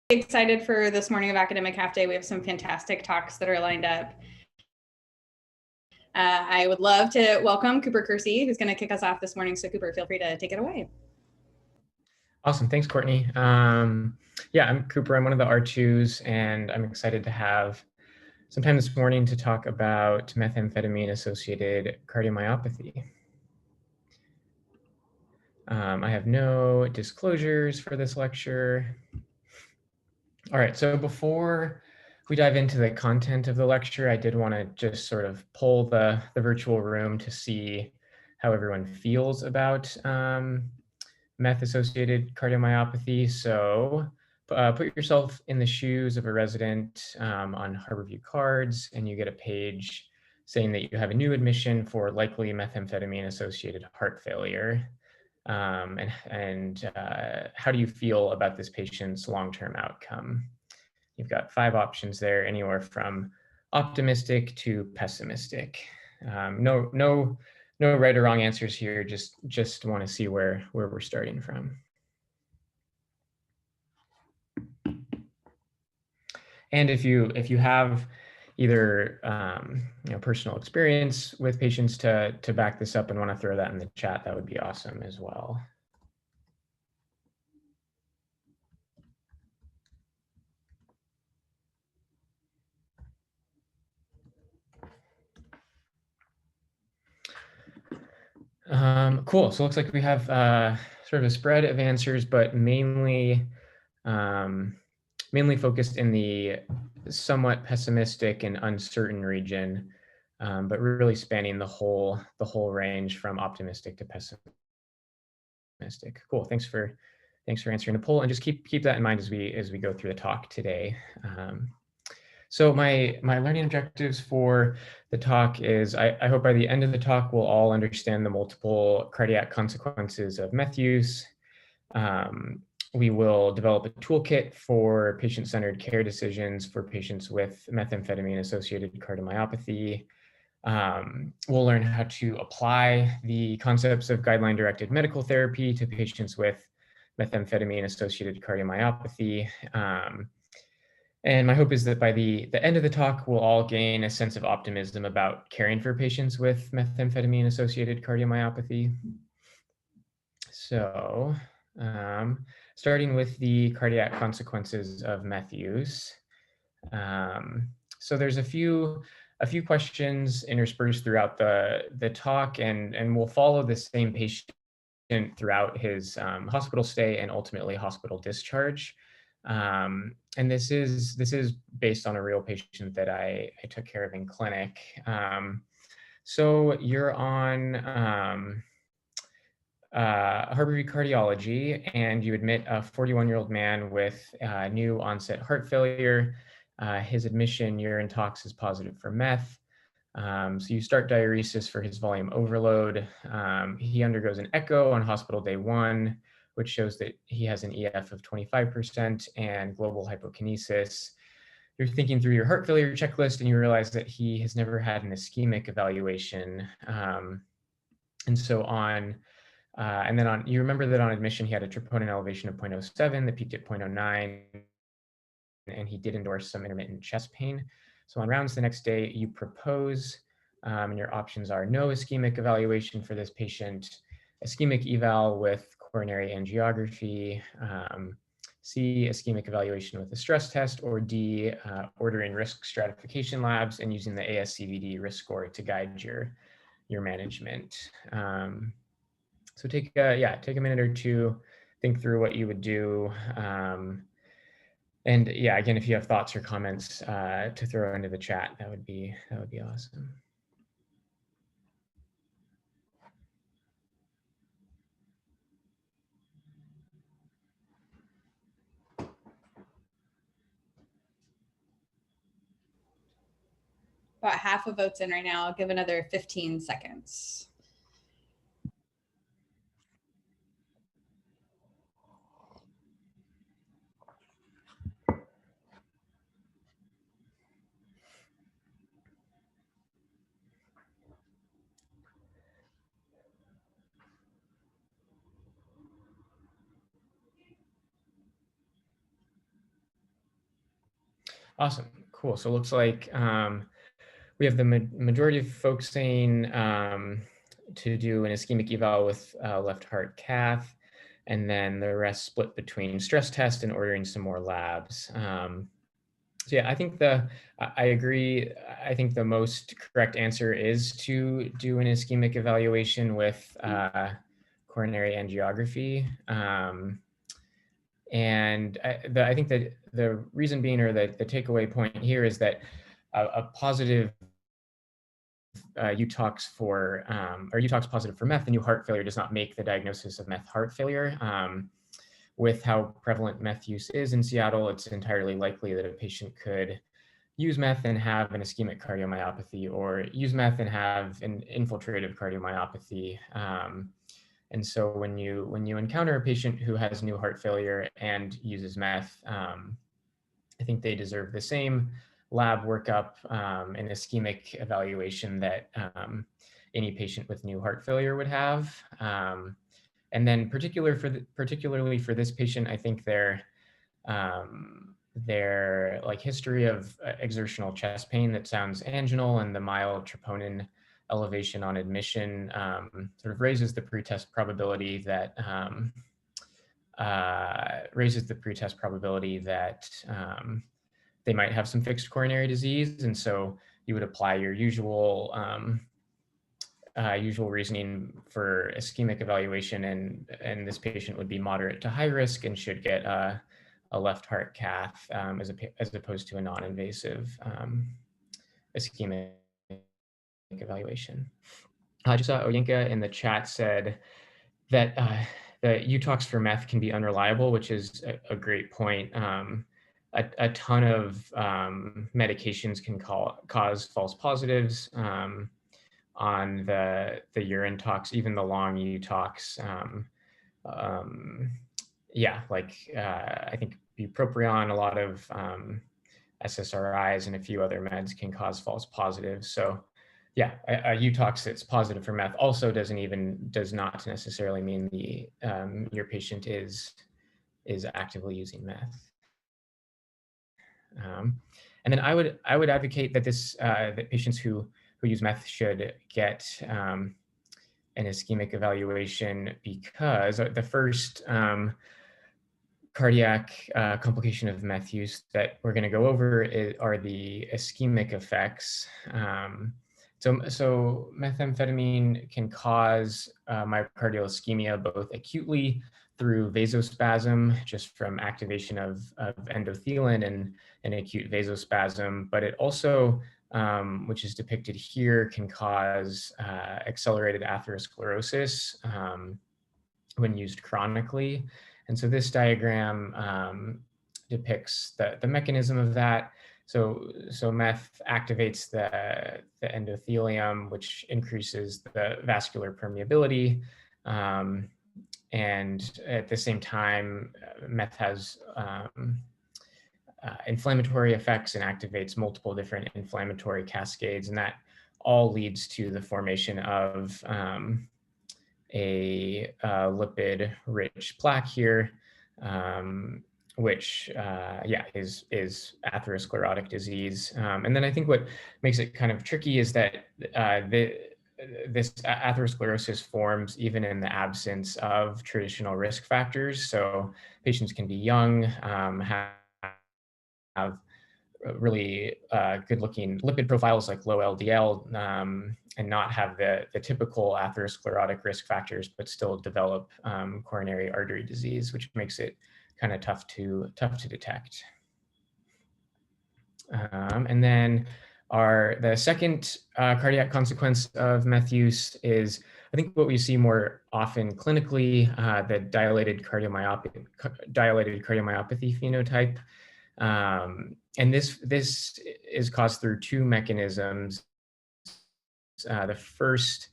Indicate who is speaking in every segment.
Speaker 1: excited for this morning of Academic Half Day. We have some fantastic talks that are lined up. I would love to welcome Cooper Kersey, who's going to kick us off this morning. So Cooper, feel free to take it away.
Speaker 2: Awesome. Thanks, Courtney. Yeah, I'm Cooper. I'm one of the R2s, and I'm excited to have some time this morning to talk about methamphetamine-associated cardiomyopathy. I have no disclosures for this lecture. All right, so before we dive into the content of the lecture, I did want to just sort of poll the virtual room to see how everyone feels about meth-associated cardiomyopathy. So put yourself in the shoes of a resident on Harborview Cards, and you get a page saying that you have a new admission for likely methamphetamine-associated heart failure. And how do you feel about this patient's long-term outcome? You've got 5 options there, anywhere from optimistic to pessimistic. No right or wrong answers here. Just want to see where we're starting from. And if you have either personal experience with patients to back this up and want to throw that in the chat, that would be awesome as well. Cool. So it looks like we have sort of a spread of answers, but mainly focused in the somewhat pessimistic and uncertain region, but really spanning the whole range from optimistic to pessimistic. Cool. Thanks for answering the poll, and just keep that in mind as we go through the talk today. So my learning objectives for the talk is I hope by the end of the talk we'll all understand the multiple cardiac consequences of meth use. We will develop a toolkit for patient-centered care decisions for patients with methamphetamine-associated cardiomyopathy. We'll learn how to apply the concepts of guideline-directed medical therapy to patients with methamphetamine-associated cardiomyopathy. And my hope is that by the end of the talk, we'll all gain a sense of optimism about caring for patients with methamphetamine-associated cardiomyopathy. So, starting with the cardiac consequences of meth use. So there's a few questions interspersed throughout the talk, and we'll follow the same patient throughout his hospital stay and ultimately hospital discharge. And this is based on a real patient that I took care of in clinic. So you're on Harborview Cardiology, and you admit a 41-year-old man with new onset heart failure. His admission urine tox is positive for meth. So you start diuresis for his volume overload. He undergoes an echo on hospital day 1, which shows that he has an EF of 25% and global hypokinesis. You're thinking through your heart failure checklist and you realize that he has never had an ischemic evaluation. And so you remember that on admission, he had a troponin elevation of 0.07 that peaked at 0.09, and he did endorse some intermittent chest pain. So on rounds the next day, you propose, and your options are no ischemic evaluation for this patient, ischemic eval with coronary angiography, C, ischemic evaluation with a stress test, or D, ordering risk stratification labs and using the ASCVD risk score to guide your management. So take a minute or two, think through what you would do. And yeah, again, if you have thoughts or comments to throw into the chat, that would be awesome.
Speaker 1: About half of votes in right now. I'll give another 15 seconds.
Speaker 2: Awesome. Cool. So it looks like we have the majority of folks saying to do an ischemic eval with left heart cath, and then the rest split between stress test and ordering some more labs. So yeah, I agree. I think the most correct answer is to do an ischemic evaluation with coronary angiography. I think that the reason being, or the takeaway point here, is that a positive UTOX or UTOX positive for meth and new heart failure does not make the diagnosis of meth heart failure. With how prevalent meth use is in Seattle, it's entirely likely that a patient could use meth and have an ischemic cardiomyopathy, or use meth and have an infiltrative cardiomyopathy. And so when you encounter a patient who has new heart failure and uses meth, I think they deserve the same lab workup and ischemic evaluation that any patient with new heart failure would have. And then particularly for this patient, I think their like history of exertional chest pain that sounds anginal, and the mild troponin elevation on admission sort of raises the pretest probability that they might have some fixed coronary disease. And so you would apply your usual reasoning for ischemic evaluation, and this patient would be moderate to high risk and should get a left heart cath as opposed to a non-invasive ischemic evaluation. I just saw Oyenka in the chat said that the UTOX for meth can be unreliable, which is a great point. A ton of medications can cause false positives on the urine tox, even the long UTOX. I think bupropion, a lot of SSRIs, and a few other meds can cause false positives. So yeah, a UTOX that's positive for meth also does not necessarily mean your patient is actively using meth. And then I would advocate that that patients who use meth should get an ischemic evaluation, because the first cardiac complication of meth use that we're going to go over are the ischemic effects. So methamphetamine can cause myocardial ischemia both acutely through vasospasm, just from activation of endothelin and acute vasospasm, but it also, which is depicted here, can cause accelerated atherosclerosis when used chronically. And so this diagram depicts the mechanism of that. So meth activates the endothelium, which increases the vascular permeability. And at the same time, meth has inflammatory effects and activates multiple different inflammatory cascades. And that all leads to the formation of a lipid-rich plaque here, which is atherosclerotic disease. And then I think what makes it kind of tricky is that this atherosclerosis forms even in the absence of traditional risk factors. So patients can be young, have really good-looking lipid profiles like low LDL, and not have the typical atherosclerotic risk factors, but still develop coronary artery disease, which makes it kind of tough to detect. And then the second cardiac consequence of meth use is, I think, what we see more often clinically, the dilated cardiomyopathy phenotype. And this is caused through two mechanisms. The first,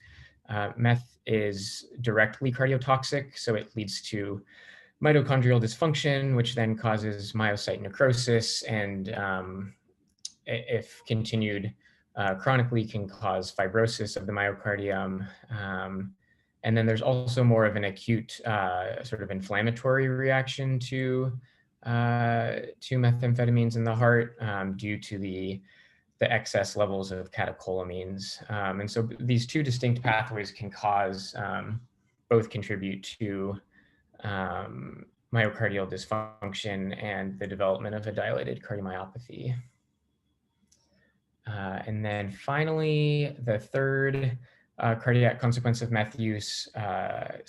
Speaker 2: meth is directly cardiotoxic, so it leads to mitochondrial dysfunction, which then causes myocyte necrosis, and if continued chronically, can cause fibrosis of the myocardium. And then there's also more of an acute sort of inflammatory reaction to methamphetamines in the heart due to the excess levels of catecholamines. And so these two distinct pathways can cause, both contribute to myocardial dysfunction and the development of a dilated cardiomyopathy. And then finally, the third cardiac consequence of meth use are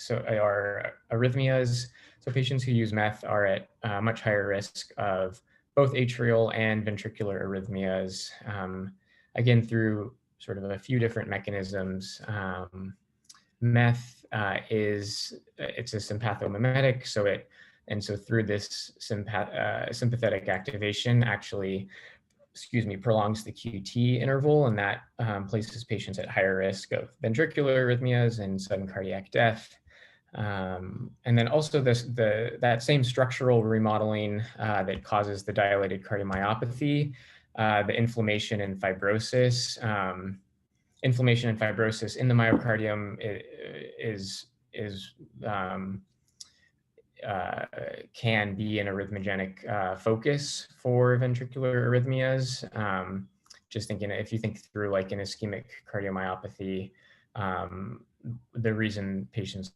Speaker 2: arrhythmias. So patients who use meth are at much higher risk of both atrial and ventricular arrhythmias, again, through sort of a few different mechanisms. Meth it's a sympathomimetic, so through this sympathetic activation actually prolongs the QT interval, and that places patients at higher risk of ventricular arrhythmias and sudden cardiac death. And then also that same structural remodeling that causes the dilated cardiomyopathy, the inflammation and fibrosis. Inflammation and fibrosis in the myocardium can be an arrhythmogenic focus for ventricular arrhythmias. Just thinking, if you think through like an ischemic cardiomyopathy, the reason patients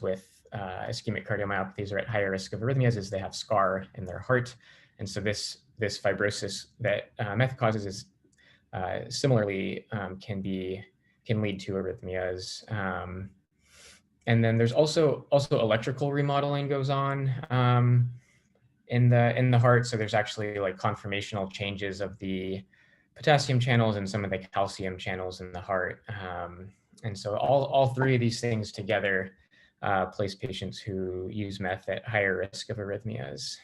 Speaker 2: with ischemic cardiomyopathies are at higher risk of arrhythmias is they have scar in their heart. And so this fibrosis that meth causes is similarly can lead to arrhythmias. And then there's also electrical remodeling goes on in the heart. So there's actually like conformational changes of the potassium channels and some of the calcium channels in the heart. And so all three of these things together place patients who use meth at higher risk of arrhythmias.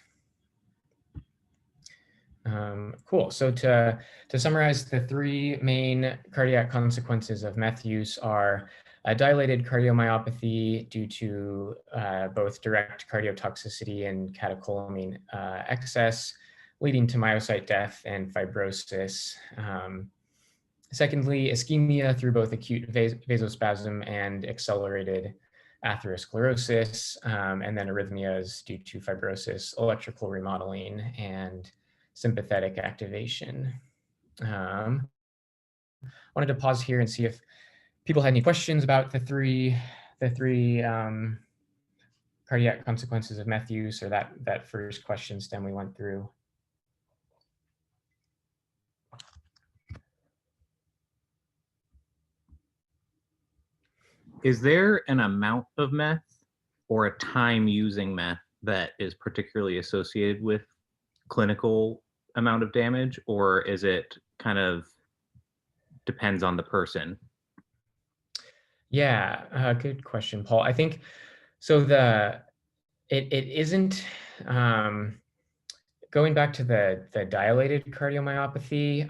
Speaker 2: Cool. So to summarize, the three main cardiac consequences of meth use are a dilated cardiomyopathy due to both direct cardiotoxicity and catecholamine excess, leading to myocyte death and fibrosis. Secondly, ischemia through both acute vasospasm and accelerated atherosclerosis, and then arrhythmias due to fibrosis, electrical remodeling, and sympathetic activation. Wanted to pause here and see if people had any questions about the three cardiac consequences of meth use, or that first question stem we went through.
Speaker 3: Is there an amount of meth or a time using meth that is particularly associated with clinical amount of damage, or is it kind of depends on the person?
Speaker 2: Yeah, good question, Paul. I think so. It isn't going back to the dilated cardiomyopathy.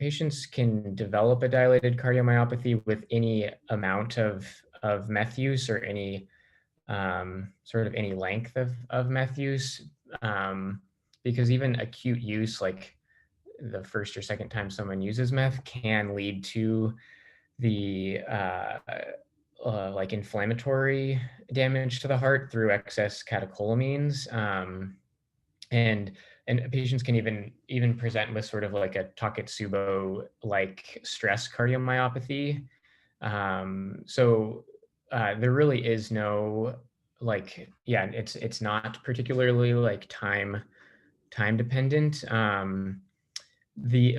Speaker 2: Patients can develop a dilated cardiomyopathy with any amount of meth use or any sort of any length of meth use, because even acute use, like the first or second time someone uses meth, can lead to the like inflammatory damage to the heart through excess catecholamines. And patients can even present with sort of like a Takotsubo-like stress cardiomyopathy. So there really is no it's not particularly like time dependent. The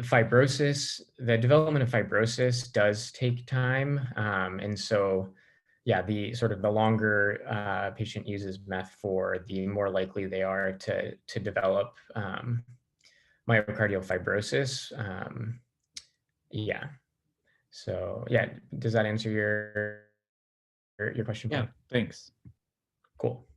Speaker 2: development of fibrosis does take time, and so the sort of the longer patient uses meth for, the more likely they are to develop myocardial fibrosis. So does that answer your question, Paul?
Speaker 3: Yeah, thanks.
Speaker 2: Cool.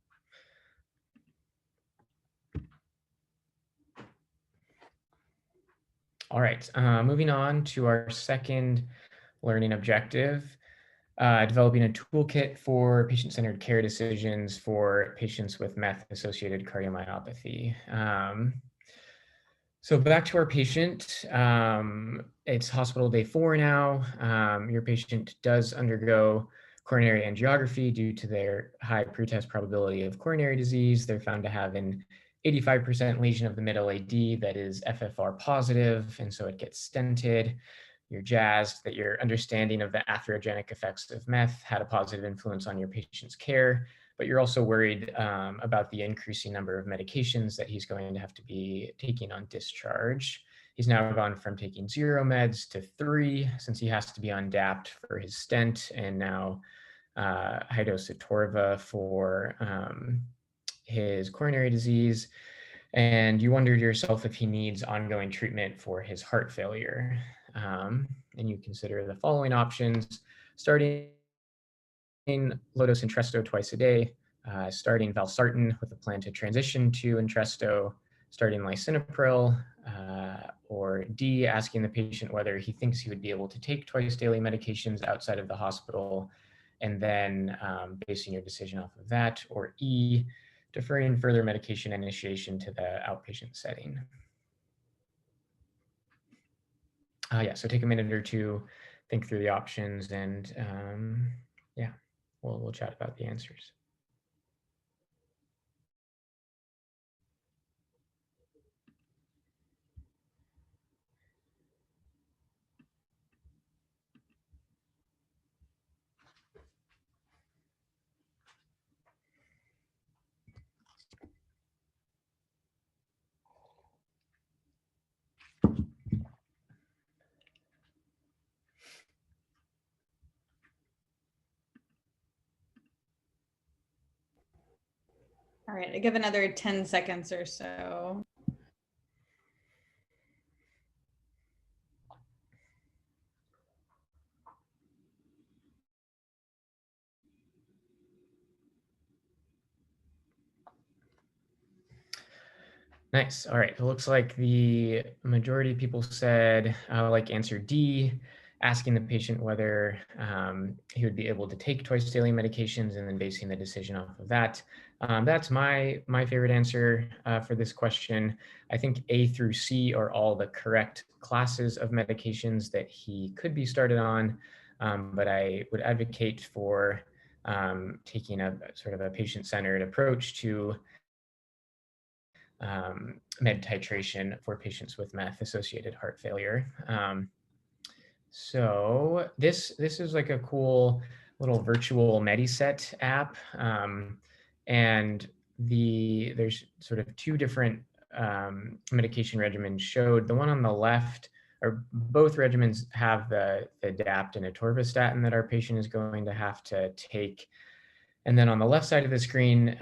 Speaker 2: All right, moving on to our second learning objective. Developing a toolkit for patient-centered care decisions for patients with meth-associated cardiomyopathy. So back to our patient. It's hospital day 4 now. Your patient does undergo coronary angiography, due to their high pretest probability of coronary disease, they're found to have an 85% lesion of the middle AD that is FFR positive, and so it gets stented. You're jazzed that your understanding of the atherogenic effects of meth had a positive influence on your patient's care, but you're also worried about the increasing number of medications that he's going to have to be taking on discharge. He's now gone from taking 0 meds to 3, since he has to be on DAPT for his stent, and now high-dose atorva for his coronary disease. And you wondered yourself if he needs ongoing treatment for his heart failure. And you consider the following options: starting low-dose Entresto twice a day, starting valsartan with a plan to transition to Entresto, starting lisinopril, or D, asking the patient whether he thinks he would be able to take twice daily medications outside of the hospital, and then basing your decision off of that, or E, deferring further medication initiation to the outpatient setting. Yeah, so take a minute or two, think through the options, and yeah, we'll chat about the answers.
Speaker 1: All right, I give another 10 seconds or so.
Speaker 2: Nice. All right. It looks like the majority of people said like answer D, asking the patient whether he would be able to take twice daily medications and then basing the decision off of that. That's my favorite answer for this question. I think A through C are all the correct classes of medications that he could be started on, but I would advocate for taking a sort of a patient-centered approach to med titration for patients with meth-associated heart failure. So this is like a cool little virtual Mediset app, and there's sort of 2 different medication regimens showed. The one on the left, or both regimens have the DAPT and atorvastatin that our patient is going to have to take. And then on the left side of the screen,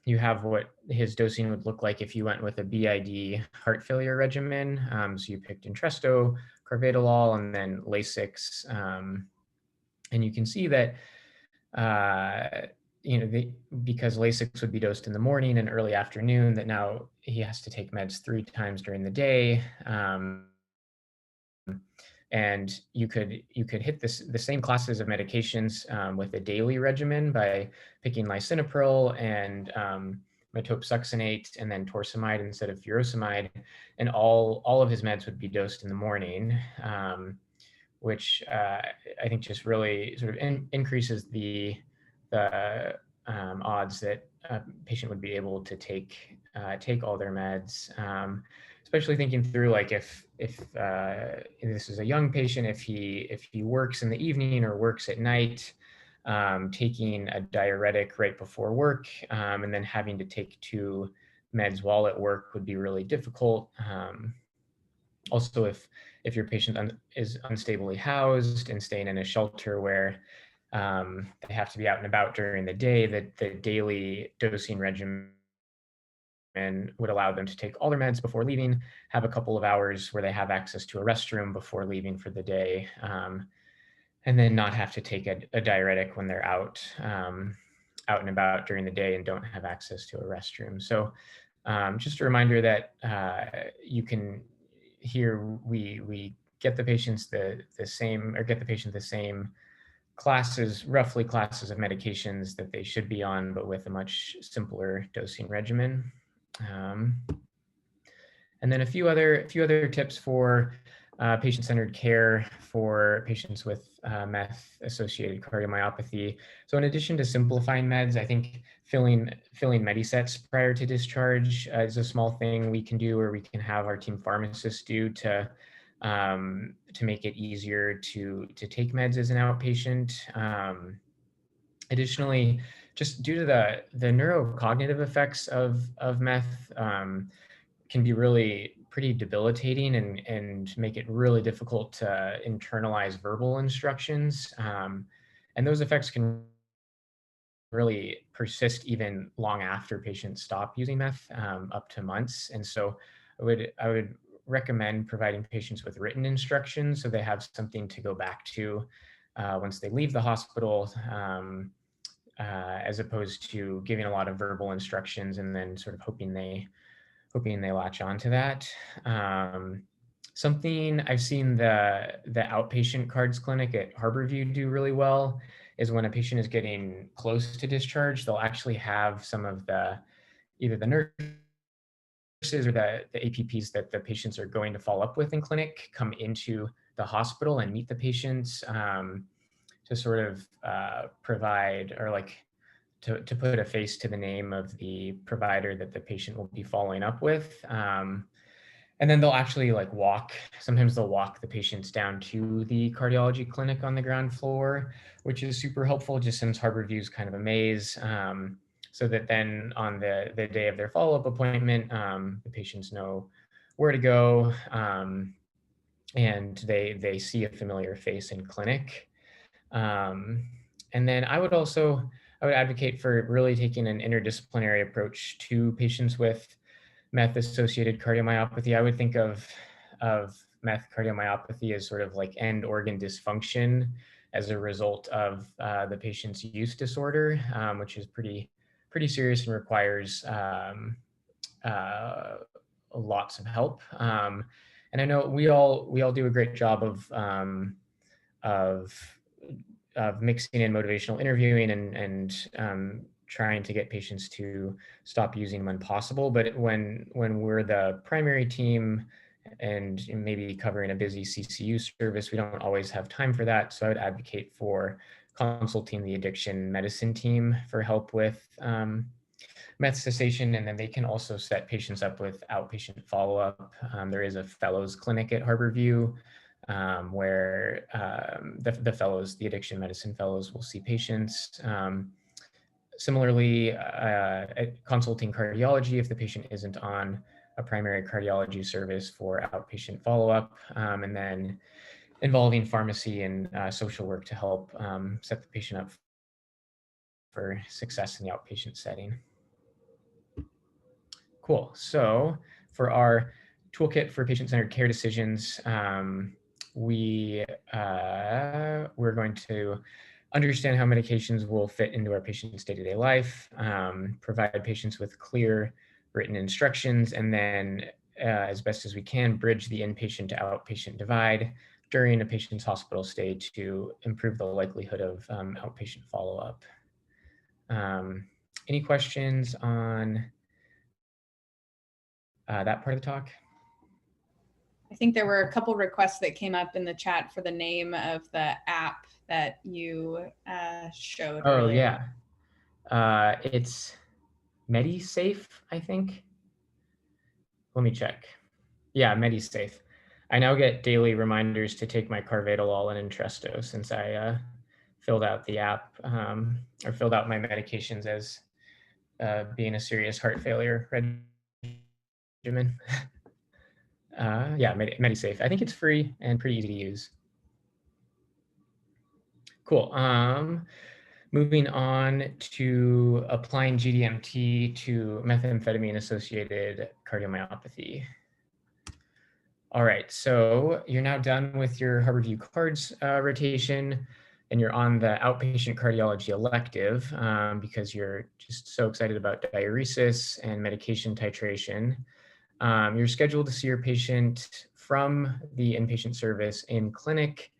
Speaker 2: you have what his dosing would look like if you went with a BID heart failure regimen. So you picked Entresto, carvedilol, and then Lasix. And you can see that, because Lasix would be dosed in the morning and early afternoon, that now he has to take meds 3 times during the day. And you could hit the same classes of medications with a daily regimen by picking lisinopril and methotrexate and then torsemide instead of furosemide, and all of his meds would be dosed in the morning, which I think just really sort of increases the odds that a patient would be able to take all their meds. Especially thinking through, like, if this is a young patient, if he works in the evening or works at night, taking a diuretic right before work, and then having to take 2 meds while at work would be really difficult. Also, if your patient is unstably housed and staying in a shelter where they have to be out and about during the day, that the daily dosing regimen and would allow them to take all their meds before leaving, have a couple of hours where they have access to a restroom before leaving for the day, and then not have to take a diuretic when they're out and about during the day and don't have access to a restroom. So just a reminder that you can, here we get the patients the same, or get the patient the same roughly classes of medications that they should be on, but with a much simpler dosing regimen. And then a few other tips for patient-centered care for patients with meth-associated cardiomyopathy. So in addition to simplifying meds, I think filling Medisets prior to discharge is a small thing we can do, or we can have our team pharmacists do to make it easier to take meds as an outpatient. Additionally, just due to the neurocognitive effects of meth, can be really pretty debilitating and make it really difficult to internalize verbal instructions. And those effects can really persist even long after patients stop using meth, up to months. And so I would recommend providing patients with written instructions so they have something to go back to once they leave the hospital, as opposed to giving a lot of verbal instructions and then sort of hoping they latch onto that. Something I've seen the outpatient cards clinic at Harborview do really well is when a patient is getting close to discharge, they'll actually have some of either the nurses or the APPs that the patients are going to follow up with in clinic come into the hospital and meet the patients, to sort of provide, or like to put a face to the name of the provider that the patient will be following up with. And then they'll actually sometimes they'll walk the patients down to the cardiology clinic on the ground floor, which is super helpful just since Harborview is kind of a maze. So that then on the day of their follow-up appointment, the patients know where to go, and they see a familiar face in clinic. And then I would advocate for really taking an interdisciplinary approach to patients with meth-associated cardiomyopathy. I would think of meth cardiomyopathy as sort of like end organ dysfunction as a result of the patient's use disorder, which is pretty serious and requires lots of help. And I know we all do a great job of mixing in motivational interviewing and trying to get patients to stop using when possible. But when we're the primary team and maybe covering a busy CCU service, we don't always have time for that. So I would advocate for consulting the addiction medicine team for help with meth cessation, and then they can also set patients up with outpatient follow-up. There is a fellows clinic at Harborview, where the fellows, the addiction medicine fellows, will see patients. Similarly, consulting cardiology if the patient isn't on a primary cardiology service for outpatient follow-up, and then involving pharmacy and social work to help set the patient up for success in the outpatient setting. Cool. So for our toolkit for patient-centered care decisions, we're going to understand how medications will fit into our patient's day-to-day life, provide patients with clear written instructions, and then as best as we can, bridge the inpatient to outpatient divide during a patient's hospital stay to improve the likelihood of outpatient follow-up. Any questions on that part of the talk?
Speaker 1: I think there were a couple requests that came up in the chat for the name of the app that you showed.
Speaker 2: Oh,
Speaker 1: earlier.
Speaker 2: yeah. It's MediSafe, I think. Let me check. Yeah, MediSafe. I now get daily reminders to take my Carvedilol and Entresto since I filled out the app, or filled out my medications as being a serious heart failure regimen. Yeah, MediSafe. I think it's free and pretty easy to use. Cool. Moving on to applying GDMT to methamphetamine-associated cardiomyopathy. All right, so you're now done with your Harborview cards rotation, and you're on the outpatient cardiology elective because you're just so excited about diuresis and medication titration. You're scheduled to see your patient from the inpatient service in clinic.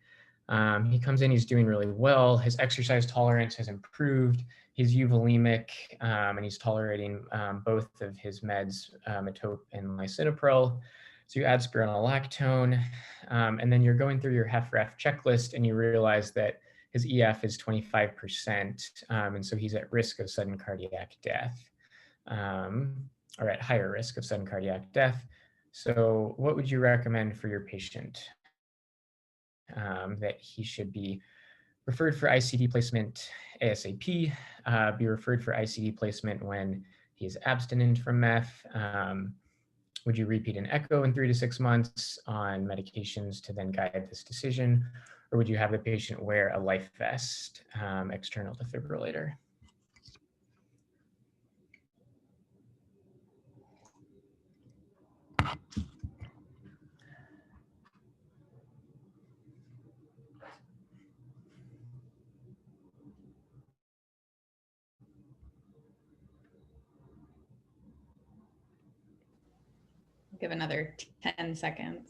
Speaker 2: He comes in, he's doing really well. His exercise tolerance has improved. He's euvolemic, and he's tolerating both of his meds, metope and lisinopril. So you add spironolactone, and then you're going through your HFrEF checklist and you realize that his EF is 25%, and so he's at risk of sudden cardiac death, or at higher risk of sudden cardiac death. So what would you recommend for your patient? That he should be referred for ICD placement ASAP, be referred for ICD placement when he is abstinent from meth. Would you repeat an echo in 3 to 6 months on medications to then guide this decision? Or would you have the patient wear a life vest, external defibrillator?
Speaker 1: Give another 10 seconds.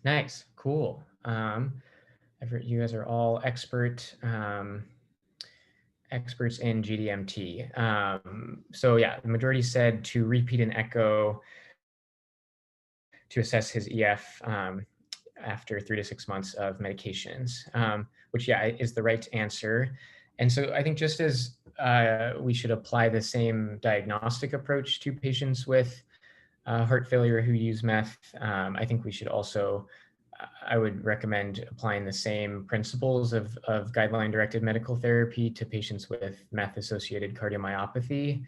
Speaker 2: Nice, cool. You guys are all experts in GDMT. So yeah, the majority said to repeat an echo to assess his EF after 3 to 6 months of medications, which yeah, is the right answer. And so I think just as we should apply the same diagnostic approach to patients with heart failure who use meth, I think we should also, I would recommend applying the same principles of guideline-directed medical therapy to patients with meth-associated cardiomyopathy.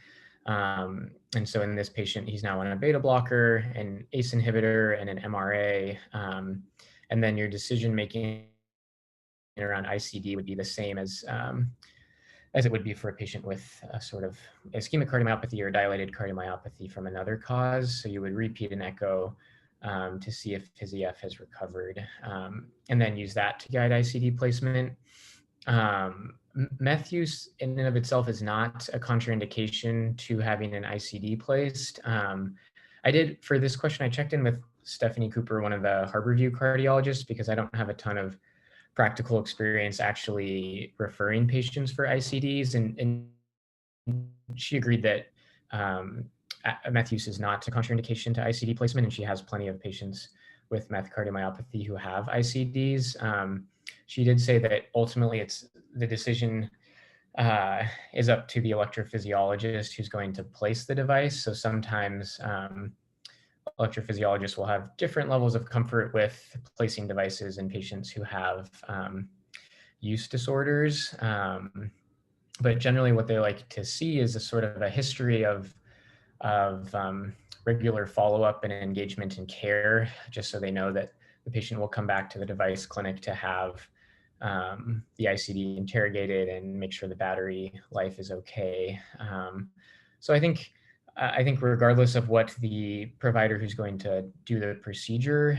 Speaker 2: And so in this patient, he's now on a beta blocker, an ACE inhibitor, and an MRA. And then your decision-making around ICD would be the same as it would be for a patient with a sort of ischemic cardiomyopathy or dilated cardiomyopathy from another cause. So you would repeat an echo to see if his EF has recovered, and then use that to guide ICD placement. Meth use in and of itself is not a contraindication to having an ICD placed. I did, for this question, I checked in with Stephanie Cooper, one of the Harborview cardiologists, because I don't have a ton of practical experience actually referring patients for ICDs, and she agreed that meth use is not a contraindication to ICD placement, and she has plenty of patients with meth cardiomyopathy who have ICDs. She did say that ultimately it's the decision is up to the electrophysiologist who's going to place the device. So sometimes electrophysiologists will have different levels of comfort with placing devices in patients who have use disorders. But generally what they like to see is a sort of a history of regular follow-up and engagement in care, just so they know that the patient will come back to the device clinic to have the ICD interrogated and make sure the battery life is okay. So I think regardless of what the provider who's going to do the procedure,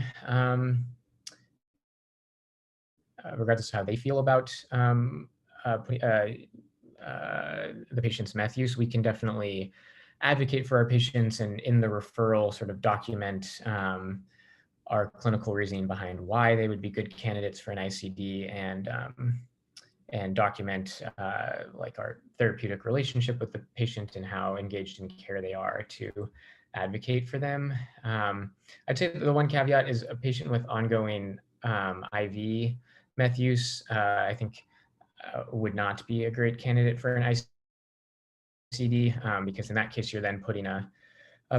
Speaker 2: regardless of how they feel about the patient's meth use, we can definitely advocate for our patients and in the referral sort of document our clinical reasoning behind why they would be good candidates for an ICD, and document like our therapeutic relationship with the patient and how engaged in care they are to advocate for them. I'd say the one caveat is a patient with ongoing IV meth use, I think would not be a great candidate for an ICD, because in that case, you're then putting a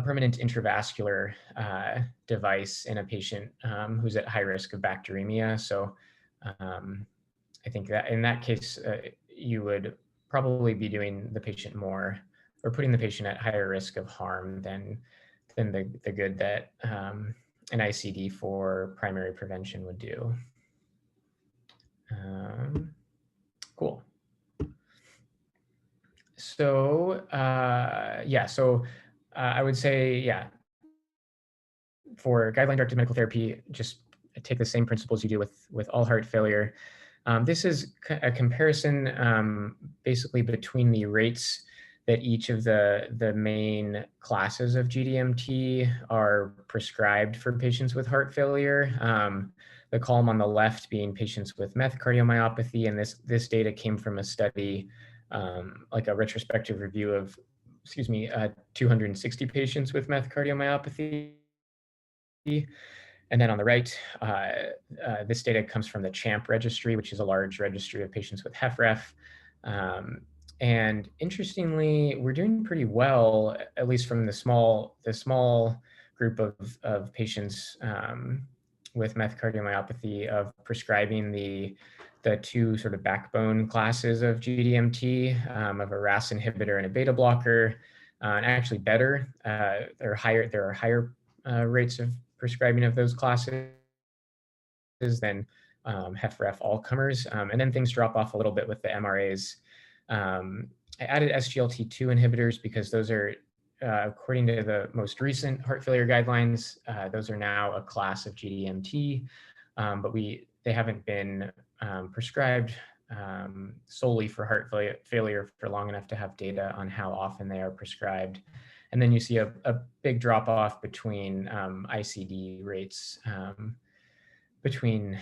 Speaker 2: permanent intravascular device in a patient who's at high risk of bacteremia. So I think that in that case, you would probably be doing the patient more, or putting the patient at higher risk of harm than the good that an ICD for primary prevention would do. Cool. So I would say, yeah, for guideline-directed medical therapy, just take the same principles you do with all heart failure. This is a comparison basically between the rates that each of the main classes of GDMT are prescribed for patients with heart failure. The column on the left being patients with meth cardiomyopathy, and this data came from a study, like a retrospective review of, 260 patients with meth cardiomyopathy. And then on the right, this data comes from the CHAMP registry, which is a large registry of patients with HFrEF. And interestingly, we're doing pretty well, at least from the small group of patients with meth cardiomyopathy, of prescribing the two sort of backbone classes of GDMT, of a RAS inhibitor and a beta blocker, and actually better. There are higher rates of prescribing of those classes than HFrEF all-comers. And then things drop off a little bit with the MRAs. I added SGLT2 inhibitors because those are, according to the most recent heart failure guidelines, those are now a class of GDMT, but they haven't been prescribed solely for heart failure for long enough to have data on how often they are prescribed. And then you see a big drop off between ICD rates between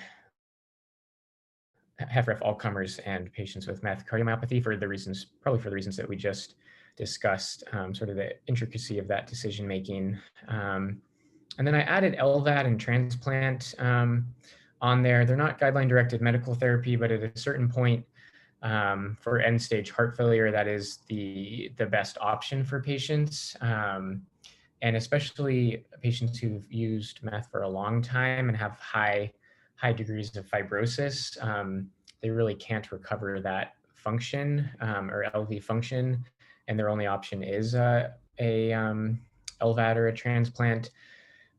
Speaker 2: HFrEF all-comers and patients with meth cardiomyopathy probably for the reasons that we just discussed, sort of the intricacy of that decision-making. And then I added LVAD and transplant on there. They're not guideline-directed medical therapy, but at a certain point for end-stage heart failure, that is the best option for patients. And especially patients who've used meth for a long time and have high degrees of fibrosis, they really can't recover that function or LV function, and their only option is a LVAD or a transplant.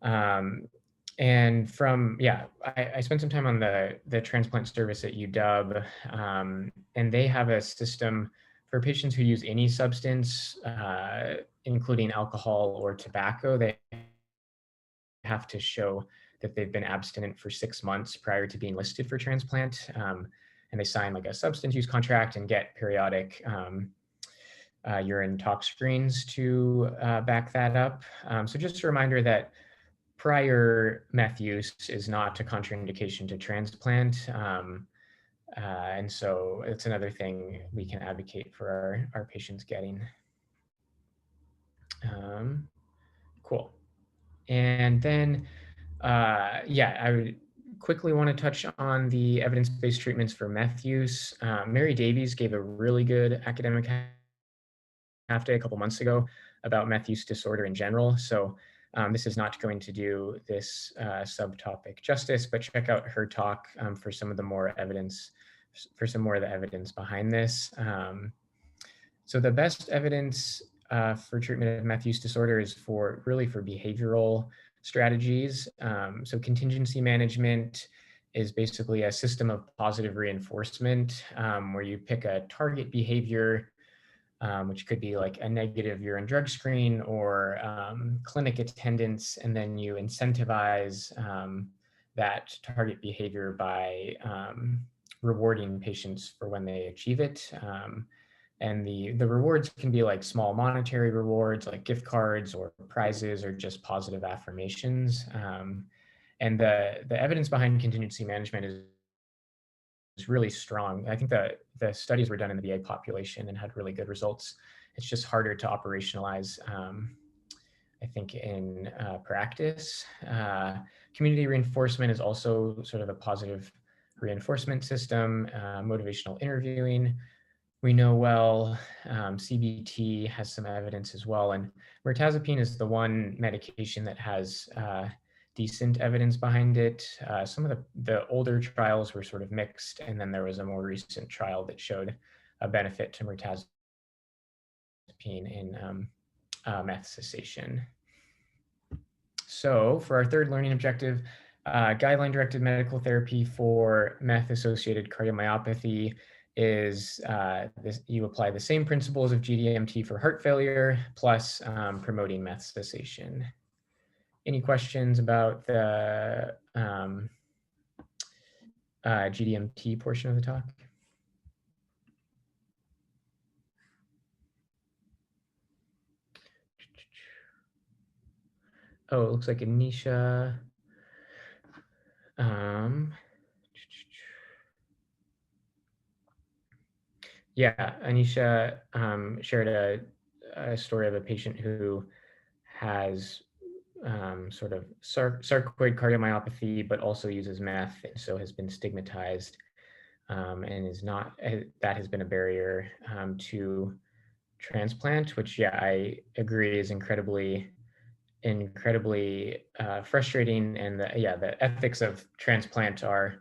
Speaker 2: And I spent some time on the transplant service at UW, and they have a system for patients who use any substance, including alcohol or tobacco. They have to show that they've been abstinent for 6 months prior to being listed for transplant. And they sign like a substance use contract and get periodic urine tox screens to back that up. So just a reminder that prior meth use is not a contraindication to transplant. And so it's another thing we can advocate for our patients getting. Cool. And then, I would quickly want to touch on the evidence-based treatments for meth use. Mary Davies gave a really good academic half day a couple months ago about meth use disorder in general. So this is not going to do this subtopic justice, but check out her talk for some of the more evidence, some more of the evidence behind this. So the best evidence for treatment of meth use disorder is for behavioral strategies. So contingency management is basically a system of positive reinforcement where you pick a target behavior, which could be like a negative urine drug screen or clinic attendance, and then you incentivize that target behavior by rewarding patients for when they achieve it. And the rewards can be like small monetary rewards, like gift cards or prizes, or just positive affirmations. And the evidence behind contingency management is really strong. I think the studies were done in the VA population and had really good results. It's just harder to operationalize, I think, in practice. Community reinforcement is also sort of a positive reinforcement system. Motivational interviewing, we know well. CBT has some evidence as well. And mirtazapine is the one medication that has decent evidence behind it. Some of the older trials were sort of mixed, and then there was a more recent trial that showed a benefit to mirtazapine in meth cessation. So for our third learning objective, guideline-directed medical therapy for meth-associated cardiomyopathy is you apply the same principles of GDMT for heart failure, plus promoting meth cessation. Any questions about the GDMT portion of the talk? Oh, it looks like Anisha. Yeah, Anisha shared a story of a patient who has sort of sarcoid cardiomyopathy, but also uses meth, and so has been stigmatized, and is not, that has been a barrier to transplant, which, yeah, I agree is incredibly frustrating. And the ethics of transplant are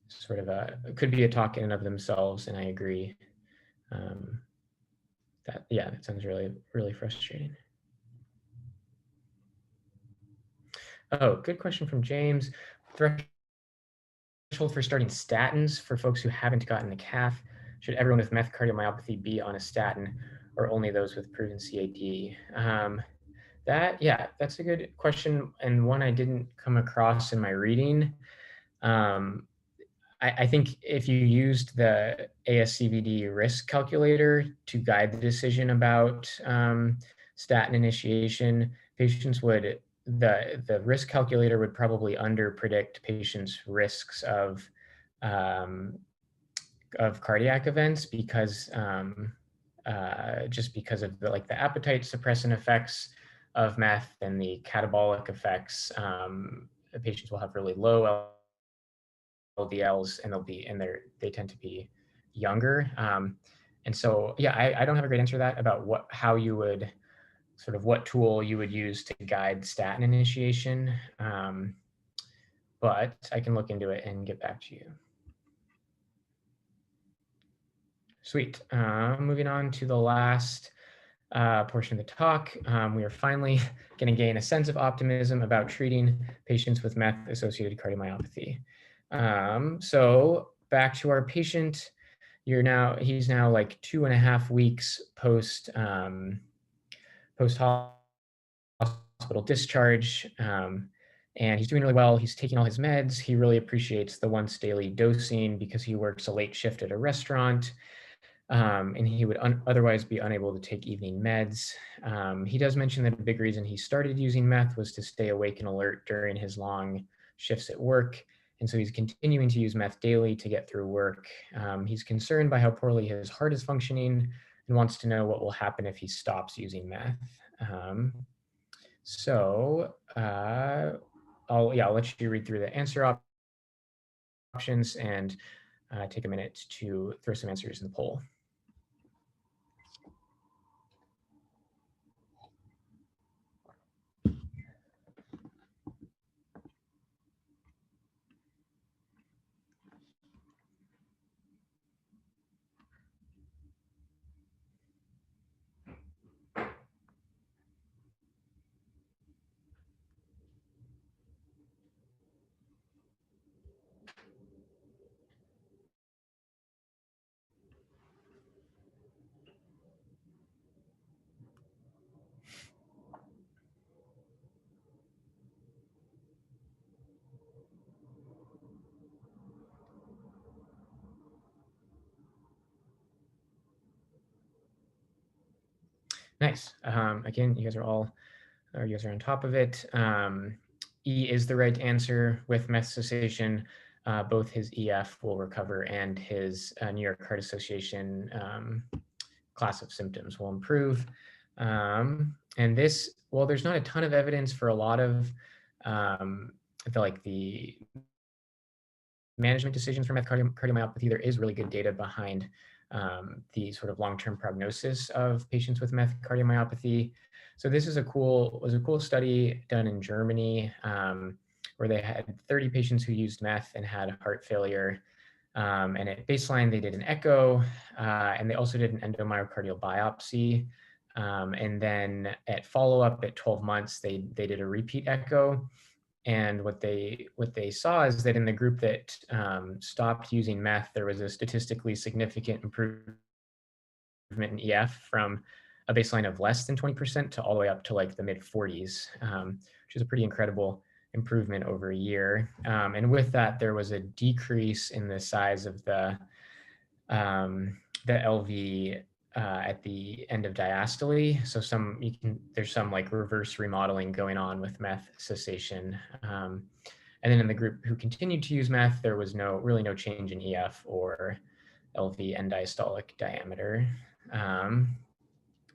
Speaker 2: sort of could be a talk in and of themselves, and I agree. That sounds really, really frustrating. Oh, good question from James. Threshold for starting statins for folks who haven't gotten the CAF. Should everyone with meth cardiomyopathy be on a statin, or only those with proven CAD? That's a good question, and one I didn't come across in my reading. I think if you used the ASCVD risk calculator to guide the decision about statin initiation, patients would, the risk calculator would probably underpredict patients' risks of cardiac events, because just because of the appetite suppressant effects of meth and the catabolic effects. The patients will have really low LDLs, and they tend to be younger. And so, yeah, I don't have a great answer to that about how you would sort of what tool you would use to guide statin initiation. But I can look into it and get back to you. Sweet. Moving on to the last portion of the talk. We are finally going to gain a sense of optimism about treating patients with meth-associated cardiomyopathy. So back to our patient. He's now like 2.5 weeks post hospital discharge, and he's doing really well. He's taking all his meds. He really appreciates the once daily dosing because he works a late shift at a restaurant. And he would otherwise be unable to take evening meds. He does mention that a big reason he started using meth was to stay awake and alert during his long shifts at work. And so he's continuing to use meth daily to get through work. He's concerned by how poorly his heart is functioning and wants to know what will happen if he stops using meth. I'll let you read through the answer options and take a minute to throw some answers in the poll. Nice. Again, you guys are on top of it. E is the right answer. With meth cessation, both his EF will recover and his New York Heart Association class of symptoms will improve. And this, well, there's not a ton of evidence for a lot of the management decisions for meth cardiomyopathy. There is really good data behind the sort of long-term prognosis of patients with meth cardiomyopathy. So this was a cool study done in Germany, where they had 30 patients who used meth and had heart failure. And at baseline, they did an echo, and they also did an endomyocardial biopsy. And then at follow-up at 12 months, they did a repeat echo. And what they saw is that in the group that stopped using meth, there was a statistically significant improvement in EF from a baseline of less than 20% to all the way up to like the mid 40s, which is a pretty incredible improvement over a year. And with that, there was a decrease in the size of the LV at the end of diastole. So there's some like reverse remodeling going on with meth cessation. And then in the group who continued to use meth, there was really no change in EF or LV end diastolic diameter. And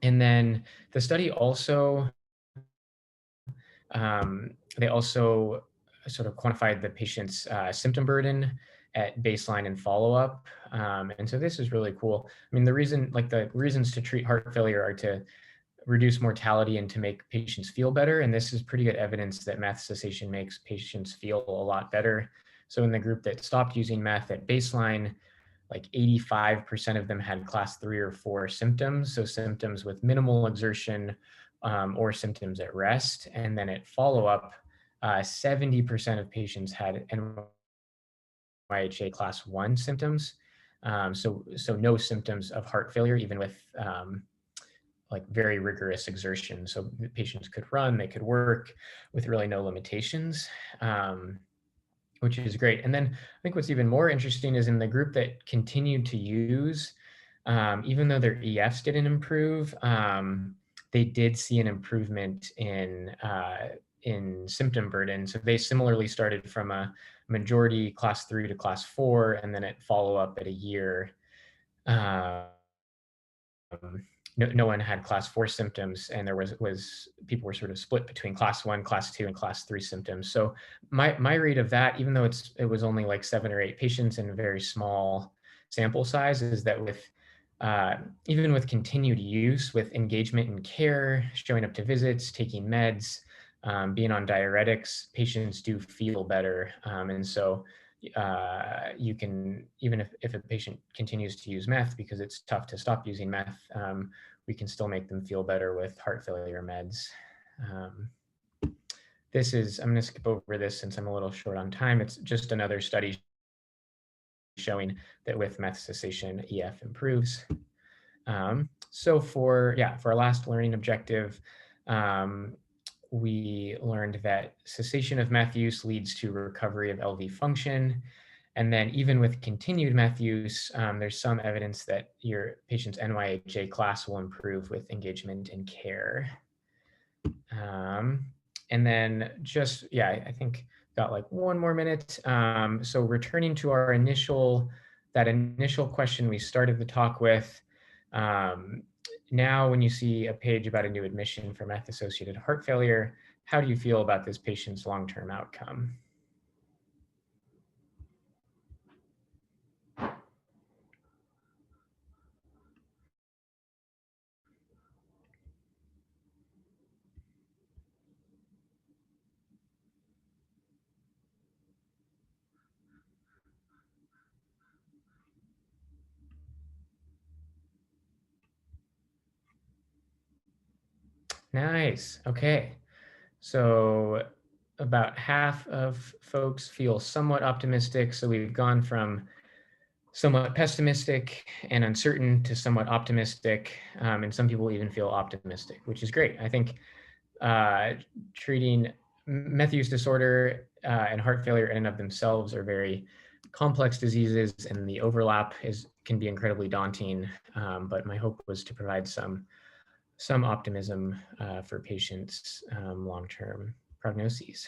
Speaker 2: then the study also, they also sort of quantified the patient's symptom burden at baseline and follow-up. And so this is really cool. I mean, the reasons to treat heart failure are to reduce mortality and to make patients feel better. And this is pretty good evidence that meth cessation makes patients feel a lot better. So in the group that stopped using meth at baseline, like 85% of them had class 3 or 4 symptoms. So symptoms with minimal exertion or symptoms at rest. And then at follow-up, 70% of patients had NYHA class 1 symptoms. So no symptoms of heart failure, even with like very rigorous exertion. So the patients could run, they could work with really no limitations, which is great. And then I think what's even more interesting is in the group that continued to use, even though their EFs didn't improve, they did see an improvement in symptom burden. So they similarly started from a majority class 3 to class 4, and then at follow-up at a year, no one had class 4 symptoms, and there was people were sort of split between class 1, class 2, and class 3 symptoms. So my read of that, even though it was only like 7 or 8 patients in a very small sample size, is that with even with continued use, with engagement in care, showing up to visits, taking meds, being on diuretics, patients do feel better. And so you can, even if a patient continues to use meth because it's tough to stop using meth, we can still make them feel better with heart failure meds. I'm going to skip over this since I'm a little short on time. It's just another study showing that with meth cessation, EF improves. So for our last learning objective, we learned that cessation of meth use leads to recovery of LV function. And then even with continued meth use, there's some evidence that your patient's NYHA class will improve with engagement in care. And then I think got like 1 more minute. So returning to our initial question we started the talk with, now when you see a page about a new admission for meth-associated heart failure, how do you feel about this patient's long-term outcome? Nice. Okay. So about half of folks feel somewhat optimistic. So we've gone from somewhat pessimistic and uncertain to somewhat optimistic. And some people even feel optimistic, which is great. I think treating meth use disorder and heart failure in and of themselves are very complex diseases, and the overlap can be incredibly daunting. But my hope was to provide some optimism for patients' long-term prognoses.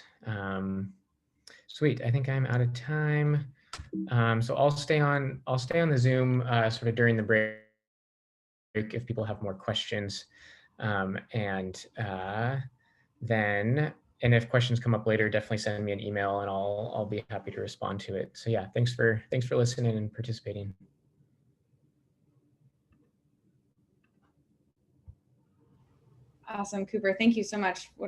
Speaker 2: Sweet. I think I'm out of time. So I'll stay on the Zoom sort of during the break if people have more questions. And if questions come up later, definitely send me an email and I'll be happy to respond to it. So yeah, thanks for listening and participating.
Speaker 1: Awesome, Cooper. Thank you so much. What a